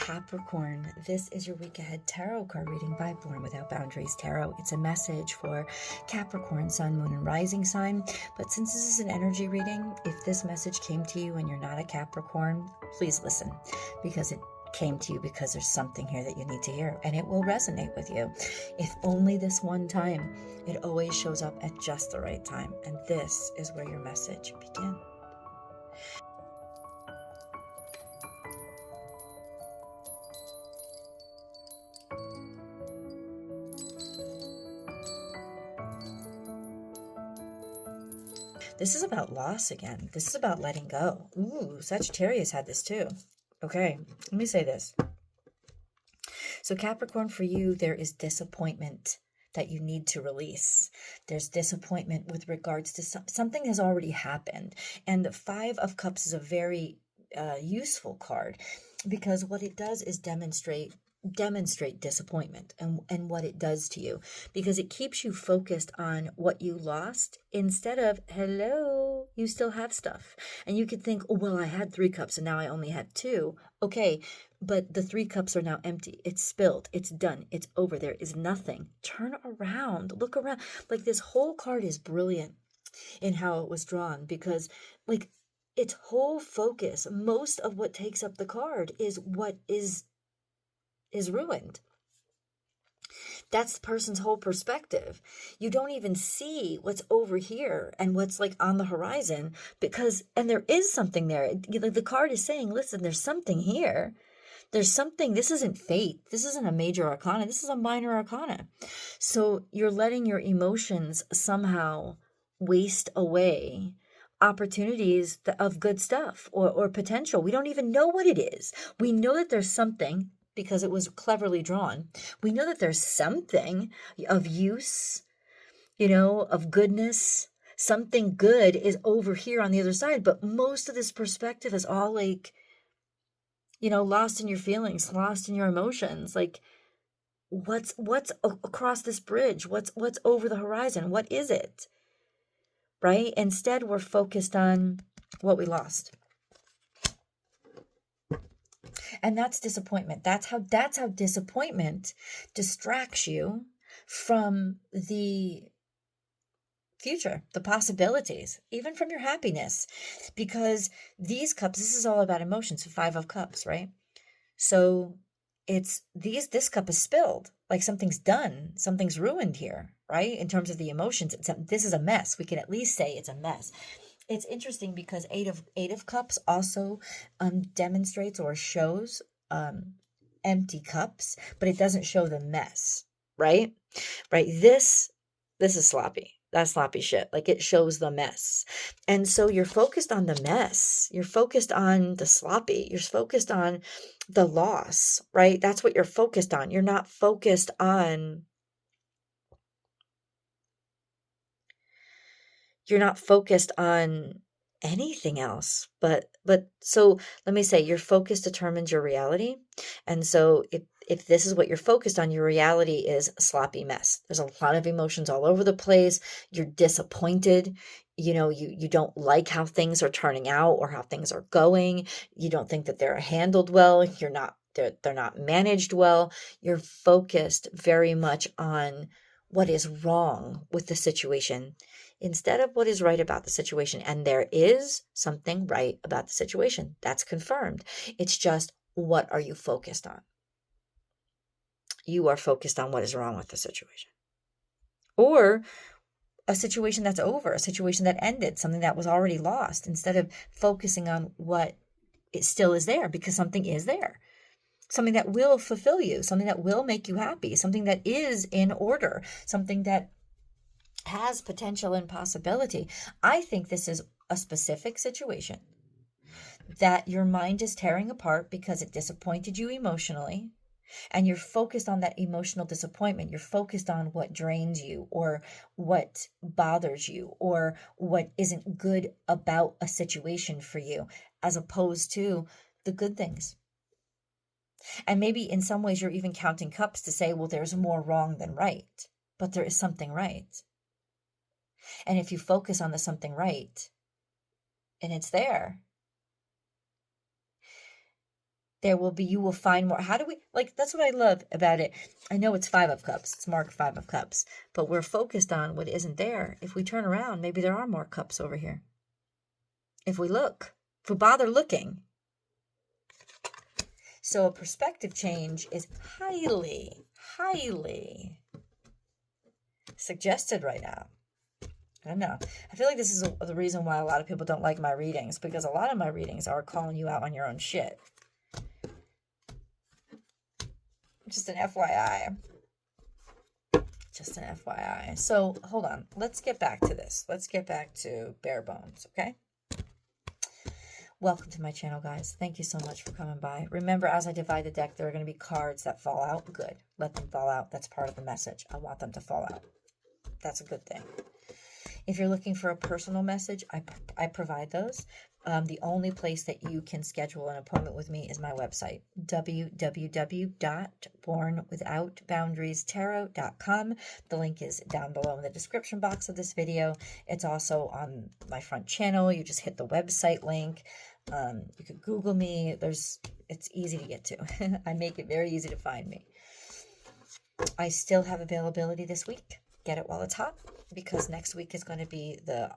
Capricorn, this is your week ahead tarot card reading by Born Without Boundaries Tarot. It's a message for Capricorn, Sun, Moon, and Rising sign. But since this is an energy reading, if this message came to you and you're not a Capricorn, please listen, because it came to you because there's something here that you need to hear, and it will resonate with you. If only this one time, it always shows up at just the right time. And this is where your message begins. This is about loss again. This is about letting go. Ooh, Sagittarius had this too. Okay, let me say this. So Capricorn, for you, there is disappointment that you need to release. There's disappointment with regards to something has already happened. And the Five of Cups is a very useful card, because what it does is demonstrate disappointment and what it does to you, because it keeps you focused on what you lost instead of, hello, you still have stuff. And you could think, oh, well, I had 3 cups and now I only had 2. Okay, but the 3 cups are now empty. It's spilled. It's done. It's over. There is nothing. Turn around. Look around. Like, this whole card is brilliant in how it was drawn, because like its whole focus, most of what takes up the card is what is ruined. That's the person's whole perspective. You don't even see what's over here and what's like on the horizon, because, and there is something there. The card is saying, listen, there's something here. There's something. This isn't fate. This isn't a major arcana. This is a minor arcana. So you're letting your emotions somehow waste away opportunities of good stuff or potential. We don't even know what it is. We know that there's something, because it was cleverly drawn. We know that there's something of use, of goodness. Something good is over here on the other side. But most of this perspective is all like, lost in your feelings, lost in your emotions. Like, what's across this bridge? What's over the horizon? What is it? Right? Instead, we're focused on what we lost. And that's disappointment. That's how disappointment distracts you from the future, the possibilities, even from your happiness. Because these cups, this is all about emotions, 5 of Cups, right? So this cup is spilled, like something's done, something's ruined here, right? In terms of the emotions, this is a mess. We can at least say it's a mess. It's interesting because eight of Cups also demonstrates or shows empty cups, but it doesn't show the mess, right? Right. This is sloppy. That's sloppy shit. Like, it shows the mess. And so you're focused on the mess. You're focused on the sloppy. You're focused on the loss, right? That's what you're focused on. You're not focused on anything else. But so let me say, your focus determines your reality. And so if this is what you're focused on, your reality is a sloppy mess. There's a lot of emotions all over the place. You're disappointed. You don't like how things are turning out or how things are going. You don't think that they're handled well. They're not managed well. You're focused very much on what is wrong with the situation instead of what is right about the situation. And there is something right about the situation. That's confirmed. It's just, what are you focused on? You are focused on what is wrong with the situation. Or a situation that's over, a situation that ended, something that was already lost, instead of focusing on what it still is there, because something is there. Something that will fulfill you, something that will make you happy, something that is in order, something that has potential and possibility. I think this is a specific situation that your mind is tearing apart because it disappointed you emotionally, and you're focused on that emotional disappointment. You're focused on what drains you or what bothers you or what isn't good about a situation for you, as opposed to the good things. And maybe in some ways you're even counting cups to say, well, there's more wrong than right, but there is something right. And if you focus on the something right, and it's there, you will find more. How do we, like, that's what I love about it. I know it's 5 of Cups. It's marked 5 of Cups, but we're focused on what isn't there. If we turn around, maybe there are more cups over here. If we look, if we bother looking. So a perspective change is highly, highly suggested right now. I don't know. I feel like this is the reason why a lot of people don't like my readings, because a lot of my readings are calling you out on your own shit. Just an FYI. Just an FYI. So, hold on. Let's get back to this. Let's get back to bare bones, okay? Welcome to my channel, guys. Thank you so much for coming by. Remember, as I divide the deck, there are going to be cards that fall out. Good. Let them fall out. That's part of the message. I want them to fall out. That's a good thing. If you're looking for a personal message, I provide those. The only place that you can schedule an appointment with me is my website, www.bornwithoutboundariestarot.com. The link is down below in the description box of this video. It's also on my front channel. You just hit the website link. You could Google me. It's easy to get to. I make it very easy to find me. I still have availability this week. Get it while it's hot, because next week is going to be the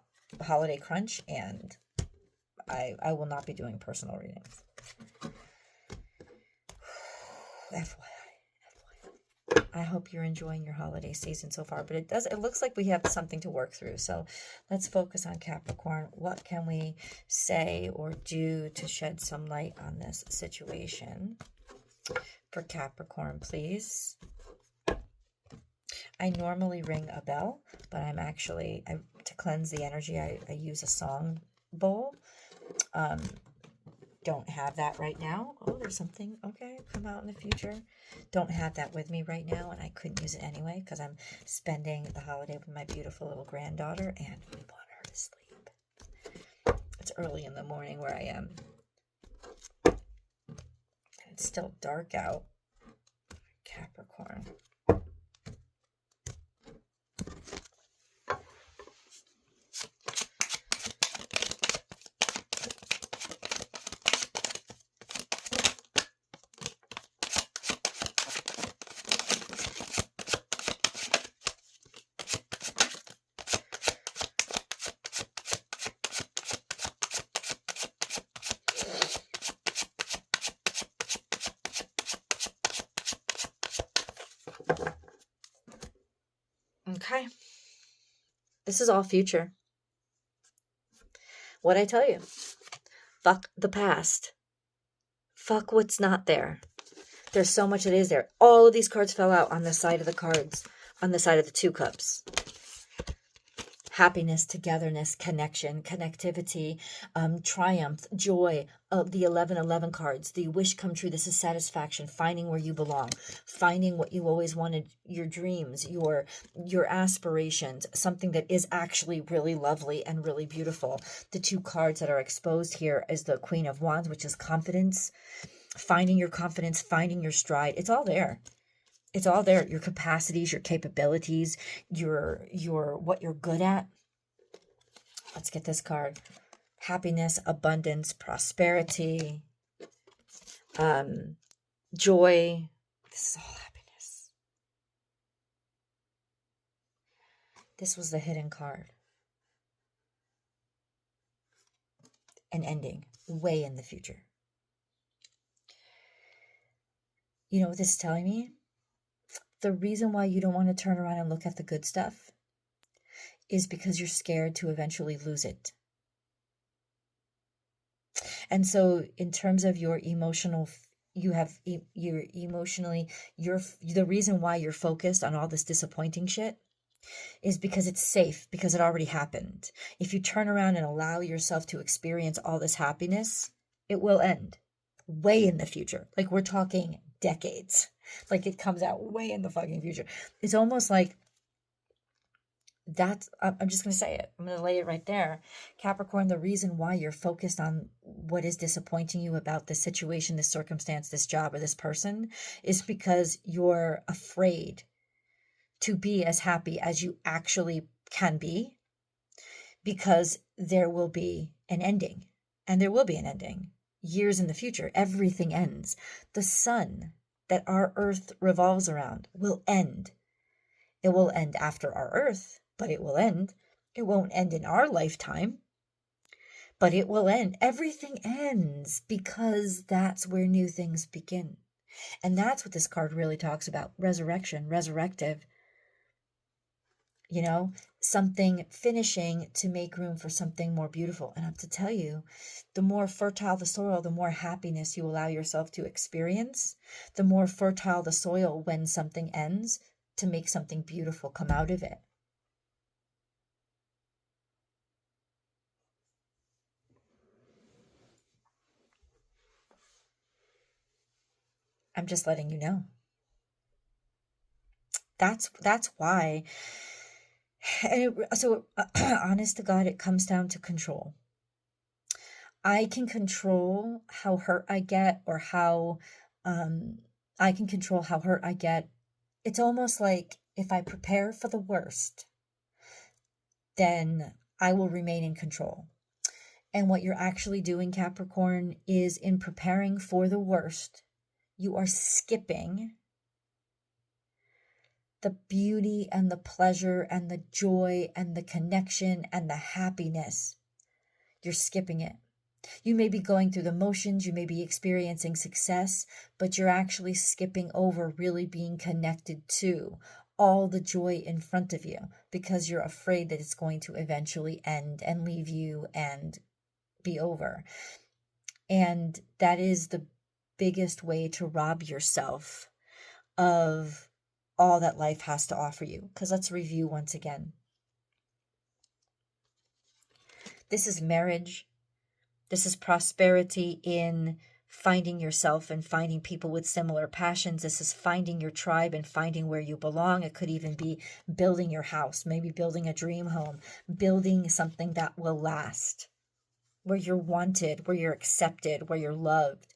holiday crunch, and I will not be doing personal readings. FYI. I hope you're enjoying your holiday season so far, but it looks like we have something to work through. So let's focus on Capricorn. What can we say or do to shed some light on this situation? For Capricorn, please. I normally ring a bell, but I'm actually, to cleanse the energy, I use a song bowl. Don't have that right now. Oh, there's something, okay, come out in the future. Don't have that with me right now, and I couldn't use it anyway because I'm spending the holiday with my beautiful little granddaughter, and we want her to sleep. It's early in the morning where I am. And it's still dark out. Capricorn. Okay. This is all future. What'd I tell you? Fuck the past. Fuck what's not there. There's so much that is there. All of these cards fell out on the side of the cards, on the side of the 2 cups. Happiness, togetherness, connection, connectivity, triumph, joy, the 1111 cards, the wish come true. This is satisfaction, finding where you belong, finding what you always wanted, your dreams, your aspirations, something that is actually really lovely and really beautiful. The 2 cards that are exposed here is the Queen of Wands, which is confidence, finding your confidence, finding your stride. It's all there. It's all there. Your capacities, your capabilities, your what you're good at. Let's get this card. Happiness, abundance, prosperity, joy. This is all happiness. This was the hidden card. An ending way in the future. You know what this is telling me? The reason why you don't want to turn around and look at the good stuff is because you're scared to eventually lose it. And so in terms of your emotional, the reason why you're focused on all this disappointing shit is because it's safe, because it already happened. If you turn around and allow yourself to experience all this happiness, it will end way in the future. Like, we're talking decades. Like, it comes out way in the fucking future. It's almost like that's, I'm just going to say it. I'm going to lay it right there. Capricorn, the reason why you're focused on what is disappointing you about this situation, this circumstance, this job, or this person is because you're afraid to be as happy as you actually can be, because there will be an ending, and there will be an ending. years in the future. Everything ends. The sun that our earth revolves around will end. It will end after our earth, but it will end. It won't end in our lifetime, but it will end. Everything ends because that's where new things begin. And that's what this card really talks about. Resurrection, resurrective. You know, something finishing to make room for something more beautiful. And I have to tell you, the more fertile the soil, the more happiness you allow yourself to experience. The more fertile the soil when something ends, to make something beautiful come out of it. I'm just letting you know. That's why. So honest to God, it comes down to control. I can control how hurt I get, or how I can control how hurt I get. It's almost like if I prepare for the worst, then I will remain in control. And what you're actually doing, Capricorn, is in preparing for the worst, you are skipping the beauty and the pleasure and the joy and the connection and the happiness. You're skipping it. You may be going through the motions, you may be experiencing success, but you're actually skipping over really being connected to all the joy in front of you, because you're afraid that it's going to eventually end and leave you and be over. And that is the biggest way to rob yourself of all that life has to offer you. Because let's review once again. This is marriage. This is prosperity in finding yourself and finding people with similar passions. This is finding your tribe and finding where you belong. It could even be building your house, maybe building a dream home, building something that will last, where you're wanted, where you're accepted, where you're loved.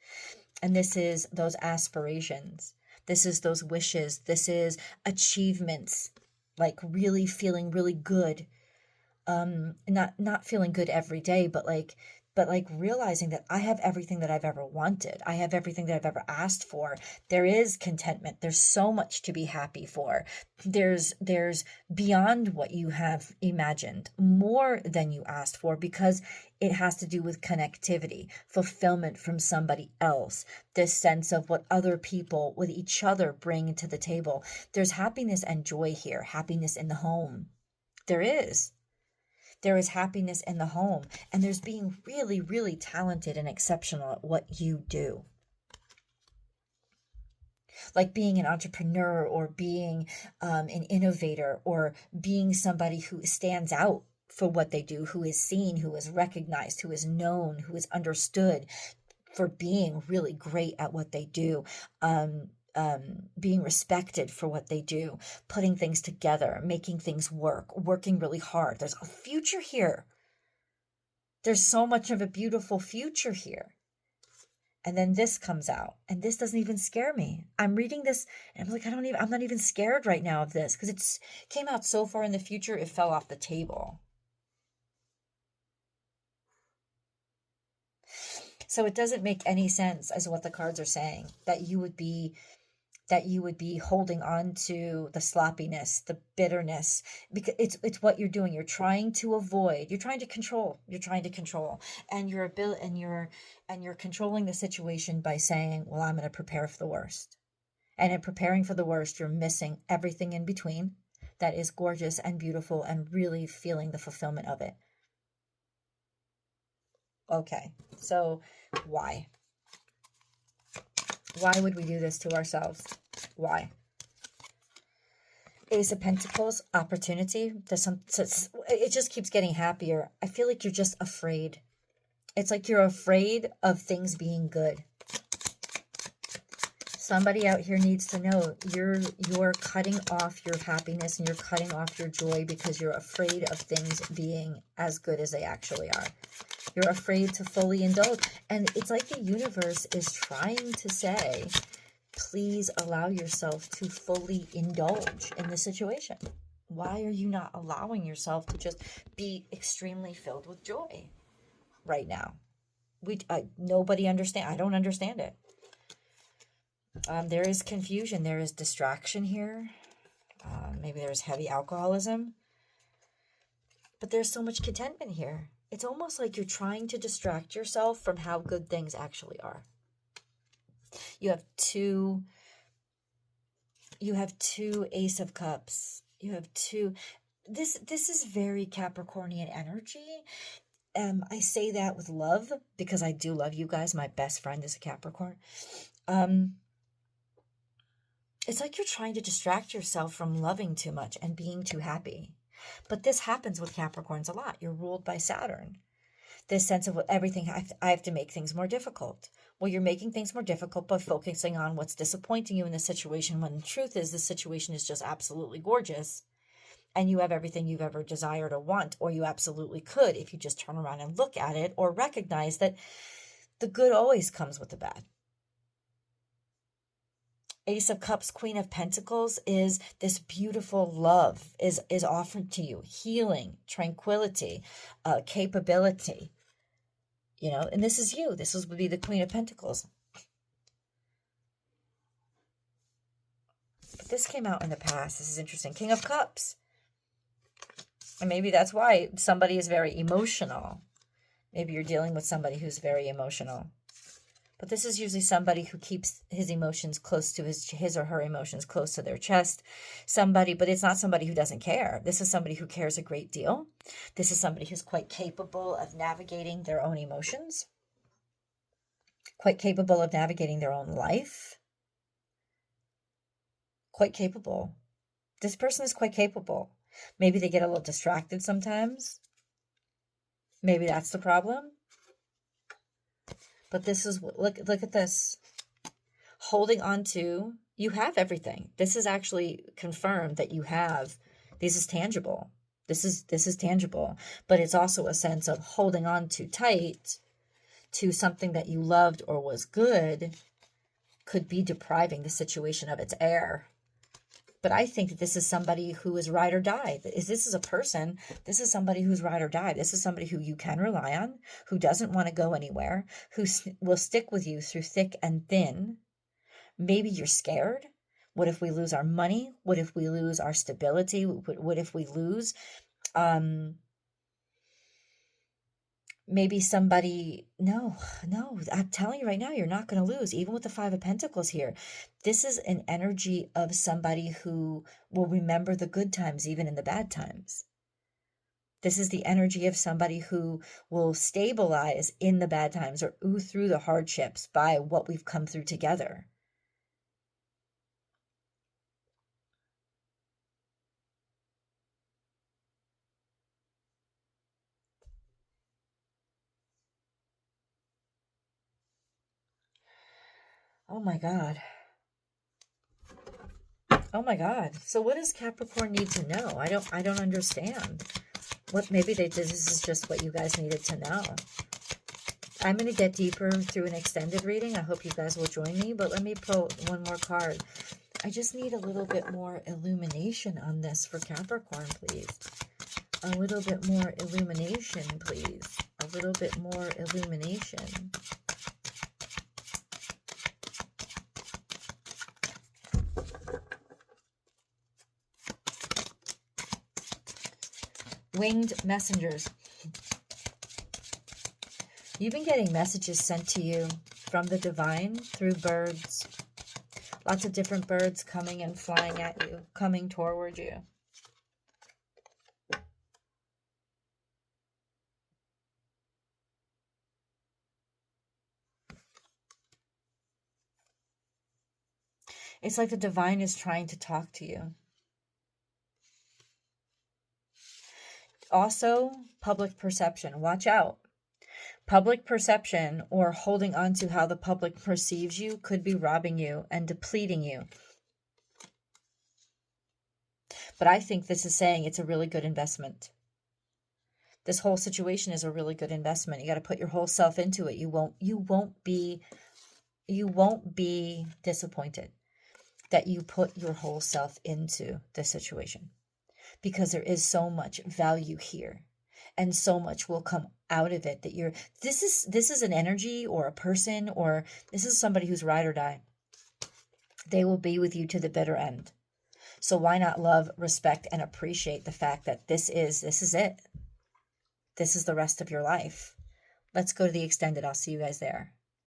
And this is those aspirations. This is those wishes. This is achievements, like really feeling really good. Not feeling good every day, but like realizing that I have everything that I've ever wanted. I have everything that I've ever asked for. There is contentment. There's so much to be happy for. There's beyond what you have imagined, more than you asked for, because it has to do with connectivity, fulfillment from somebody else, this sense of what other people with each other bring to the table. There's happiness and joy here, happiness in the home. There is happiness in the home, and there's being really, really talented and exceptional at what you do. Like being an entrepreneur, or being an innovator, or being somebody who stands out for what they do, who is seen, who is recognized, who is known, who is understood for being really great at what they do. Being respected for what they do, putting things together, making things work, working really hard. There's a future here. There's so much of a beautiful future here. And then this comes out, and this doesn't even scare me. I'm reading this and I'm like, I'm not even scared right now of this, because it came out so far in the future, it fell off the table. So it doesn't make any sense as what the cards are saying, that you would be holding on to the sloppiness, the bitterness, because it's what you're doing. You're trying to avoid, you're trying to control, and you're controlling the situation by saying, well, I'm going to prepare for the worst. And in preparing for the worst, you're missing everything in between that is gorgeous and beautiful and really feeling the fulfillment of it. Okay, so why? Why would we do this to ourselves? Why? Ace of Pentacles, opportunity. It just keeps getting happier. I feel like you're just afraid. It's like you're afraid of things being good. Somebody out here needs to know you're cutting off your happiness and you're cutting off your joy because you're afraid of things being as good as they actually are. You're afraid to fully indulge. And it's like the universe is trying to say, please allow yourself to fully indulge in the situation. Why are you not allowing yourself to just be extremely filled with joy right now? Nobody understand. I don't understand it. There is confusion. There is distraction here. Maybe there's heavy alcoholism. But there's so much contentment here. It's almost like you're trying to distract yourself from how good things actually are. You have two Ace of Cups. You have two. This is very Capricornian energy. I say that with love because I do love you guys. My best friend is a Capricorn. It's like you're trying to distract yourself from loving too much and being too happy. But this happens with Capricorns a lot. You're ruled by Saturn. This sense of everything, I have to make things more difficult. Well, you're making things more difficult by focusing on what's disappointing you in the situation, when the truth is the situation is just absolutely gorgeous and you have everything you've ever desired or want, or you absolutely could if you just turn around and look at it or recognize that the good always comes with the bad. Ace of Cups, Queen of Pentacles is this beautiful love is offered to you. Healing, tranquility, capability. You know, and this is you. This would be the Queen of Pentacles. But this came out in the past. This is interesting. King of Cups. And maybe that's why somebody is very emotional. Maybe you're dealing with somebody who's very emotional. But this is usually somebody who keeps his emotions close to his or her emotions close to their chest. Somebody, but it's not somebody who doesn't care. This is somebody who cares a great deal. This is somebody who's quite capable of navigating their own emotions. Quite capable of navigating their own life. Quite capable. This person is quite capable. Maybe they get a little distracted sometimes. Maybe that's the problem. But this is, look at this. Holding on to, you have everything. This is actually confirmed that you have, this is tangible. This is tangible. But it's also a sense of holding on too tight to something that you loved or was good could be depriving the situation of its air. But I think that this is somebody who is ride or die. This is a person. This is somebody who's ride or die. This is somebody who you can rely on, who doesn't want to go anywhere, who will stick with you through thick and thin. Maybe you're scared. What if we lose our money? What if we lose our stability? What if we lose? Maybe somebody, no, I'm telling you right now, you're not going to lose. Even with the Five of Pentacles here, this is an energy of somebody who will remember the good times, even in the bad times. This is the energy of somebody who will stabilize in the bad times or ooh through the hardships by what we've come through together. Oh my God. Oh my God. So what does Capricorn need to know? I don't understand. Maybe this is just what you guys needed to know. I'm going to get deeper through an extended reading. I hope you guys will join me, but let me pull one more card. I just need a little bit more illumination on this for Capricorn, please. A little bit more illumination, please. A little bit more illumination. Winged messengers. You've been getting messages sent to you from the divine through birds. Lots of different birds coming and flying at you, coming toward you. It's like the divine is trying to talk to you. Also, public perception. Watch out. Public perception or holding on to how the public perceives you could be robbing you and depleting you. But I think this is saying it's a really good investment. This whole situation is a really good investment. You got to put your whole self into it. You won't be disappointed that you put your whole self into this situation, because there is so much value here and so much will come out of it, that you're, this is an energy or a person, or this is somebody who's ride or die. They will be with you to the bitter end. So why not love, respect, and appreciate the fact that this is it. This is the rest of your life. Let's go to the extended. I'll see you guys there.